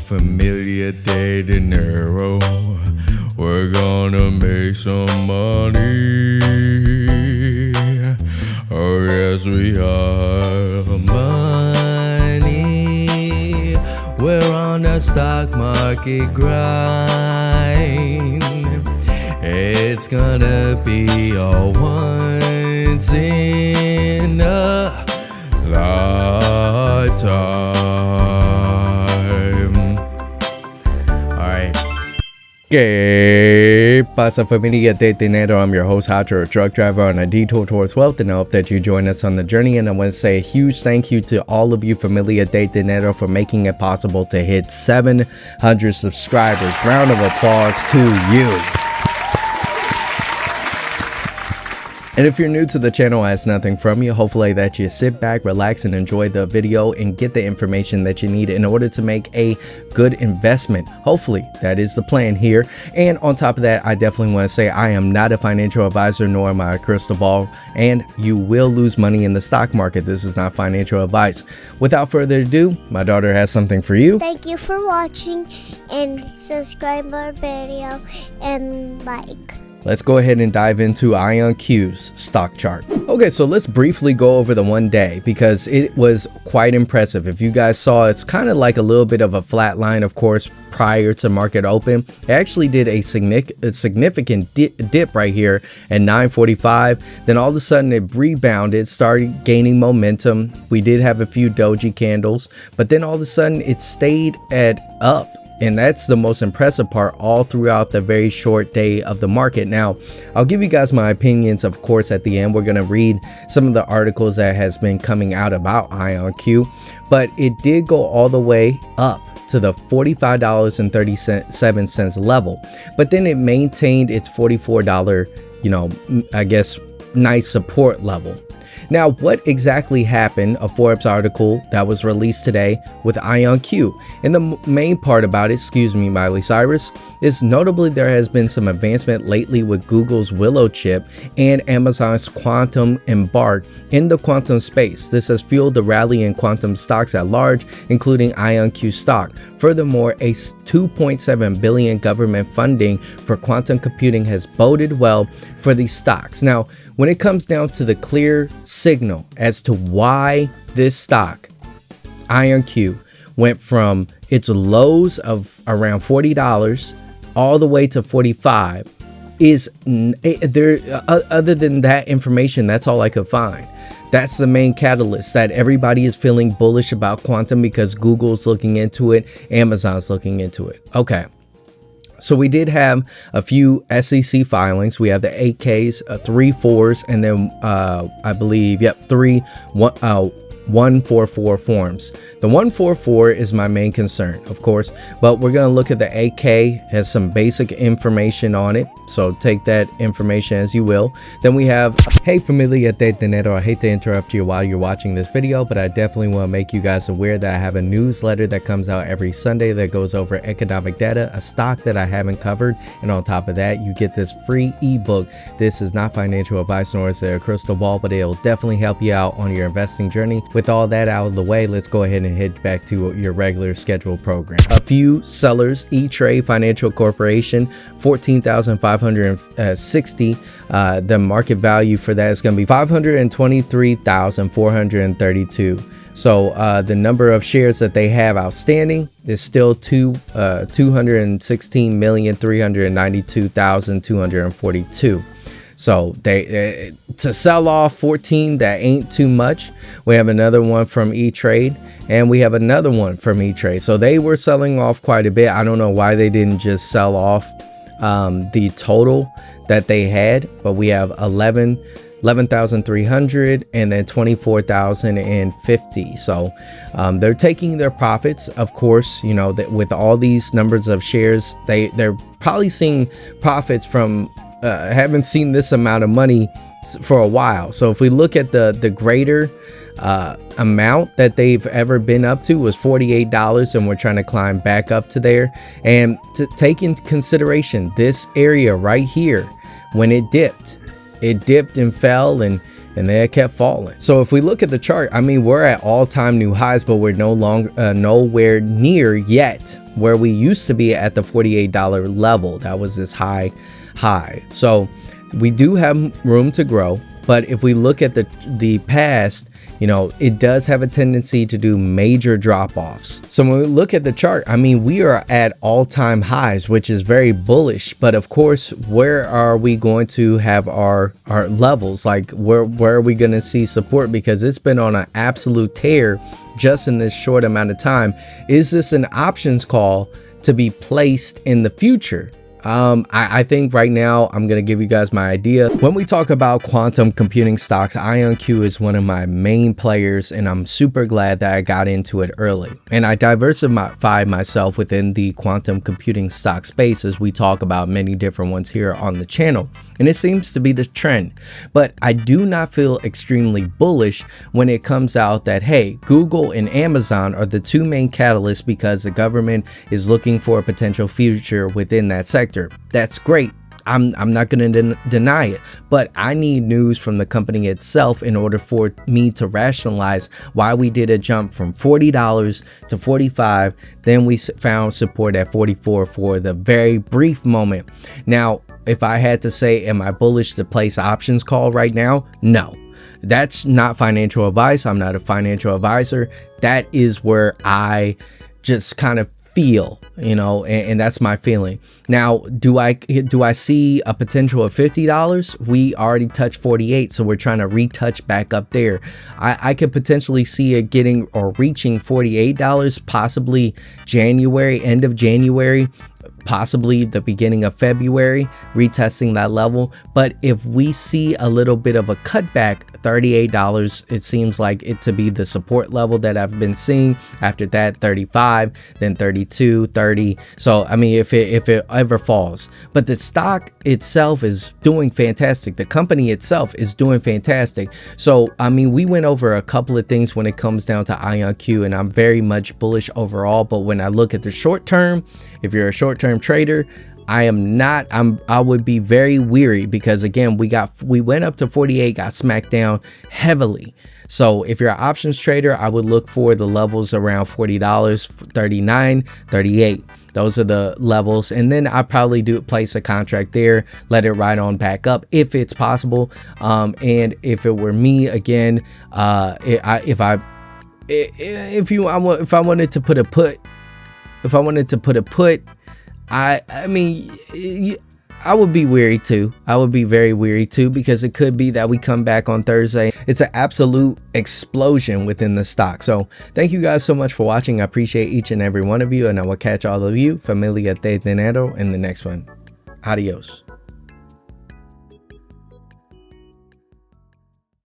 familia de dinero. We're gonna make some money. Oh yes we are. Money. We're on the stock market grind. It's gonna be a once in a lifetime. Alright. ¿Qué pasa, familia de dinero? I'm your host, Hacho, a truck driver on a detour towards wealth, and I hope that you join us on the journey. And I want to say a huge thank you to all of you, familia de dinero, for making it possible to hit 700 subscribers. Round of applause to you. And if you're new to the channel, I ask nothing from you. Hopefully that you sit back, relax, and enjoy the video and get the information that you need in order to make a good investment. Hopefully that is the plan here. And on top of that, I definitely want to say I am not a financial advisor, nor am I a crystal ball, and you will lose money in the stock market. This is not financial advice. Without further ado, my daughter has something for you. Thank you for watching, and subscribe our video and like. Let's go ahead and dive into IONQ's stock chart. Okay, so let's briefly go over the one day because it was quite impressive. If you guys saw, it's kind of like a little bit of a flat line, of course, prior to market open. It actually did a significant dip right here at 9:45. Then all of a sudden it rebounded, started gaining momentum. We did have a few doji candles, but then all of a sudden it stayed at up. And that's the most impressive part all throughout the very short day of the market. Now, I'll give you guys my opinions, of course, at the end. We're going to read some of the articles that has been coming out about IONQ, but it did go all the way up to the $45.37 level. But then it maintained its $44, I guess, nice support level. Now, what exactly happened? A Forbes article that was released today with IONQ. And the main part about it, excuse me, Miley Cyrus, is notably there has been some advancement lately with Google's Willow chip and Amazon's Quantum embark in the quantum space. This has fueled the rally in quantum stocks at large, including IONQ stock. Furthermore, a $2.7 billion government funding for quantum computing has boded well for these stocks. Now, when it comes down to the clear signal as to why this stock, IONQ, went from its lows of around $40 all the way to $45 is there. Other than that information, that's all I could find. That's the main catalyst, that everybody is feeling bullish about quantum because Google's looking into it, Amazon's looking into it. Okay. So we did have a few SEC filings. We have the 8Ks, 3 4s, and then I believe, 3 144 forms. The 144 is my main concern, of course, but we're going to look at the 8K, has some basic information on it. So take that information as you will. Then we have, hey familia de dinero, I hate to interrupt you while you're watching this video, but I definitely want to make you guys aware that I have a newsletter that comes out every Sunday that goes over economic data, a stock that I haven't covered. And on top of that, you get this free ebook. This is not financial advice, nor is it a crystal ball, but it'll definitely help you out on your investing journey. With all that out of the way, let's go ahead and head back to your regular scheduled program. A few sellers: E-Trade Financial Corporation, 14,560. The market value for that is going to be 523,432. So the number of shares that they have outstanding is still 216,392,242. So they to sell off 14, that ain't too much. We have another one from E-Trade, and we have another one from E-Trade. So they were selling off quite a bit. I don't know why they didn't just sell off the total that they had, but we have 11,300 and then 24,050. So they're taking their profits, of course. That with all these numbers of shares, they're probably seeing profits from haven't seen this amount of money for a while. So if we look at the greater amount that they've ever been up to was $48, and we're trying to climb back up to there. And to take into consideration this area right here, when it dipped and fell, and then it kept falling. So if we look at the chart, I mean, we're at all-time new highs, but we're no longer nowhere near yet where we used to be at the $48 level. That was this high. So we do have room to grow. But if we look at the past, you know, it does have a tendency to do major drop-offs. So when we look at the chart, I mean, we are at all-time highs, which is very bullish. But of course, where are we going to have our levels? Like where are we going to see support? Because it's been on an absolute tear just in this short amount of time. Is this an options call to be placed in the future? I think right now I'm going to give you guys my idea. When we talk about quantum computing stocks, IONQ is one of my main players, and I'm super glad that I got into it early. And I diversified myself within the quantum computing stock space, as we talk about many different ones here on the channel. And it seems to be the trend. But I do not feel extremely bullish when it comes out that, hey, Google and Amazon are the two main catalysts because the government is looking for a potential future within that sector. That's great. I'm not going to deny it, but I need news from the company itself in order for me to rationalize why we did a jump from $40 to $45. Then we found support at $44 for the very brief moment. Now, if I had to say, am I bullish to place options call right now? No. That's not financial advice. I'm not a financial advisor. That is where I just kind of feel, you know, and that's my feeling. Now, do I see a potential of $50? We already touched 48, so we're trying to retouch back up there. I could potentially see it getting or reaching $48, possibly January, end of January, possibly the beginning of February, retesting that level. But if we see a little bit of a cutback, $38, it seems like it to be the support level that I've been seeing. After that, 35, then 32, 30. So I mean, if it ever falls, but the stock itself is doing fantastic. The company itself is doing fantastic. So I mean, we went over a couple of things when it comes down to IONQ, and I'm very much bullish overall. But when I look at the short term, if you're a short-term trader, I would be very weary, because again, we went up to 48, got smacked down heavily. So if you're an options trader, I would look for the levels around $40, 39, 38. Those are the levels. And then I probably do place a contract there, let it ride on back up if it's possible. And if it were me, again, if I wanted to put a put, I mean, I would be weary too. I would be very weary too, because it could be that we come back on Thursday. It's an absolute explosion within the stock. So thank you guys so much for watching. I appreciate each and every one of you, and I will catch all of you, familia de dinero, in the next one. Adios.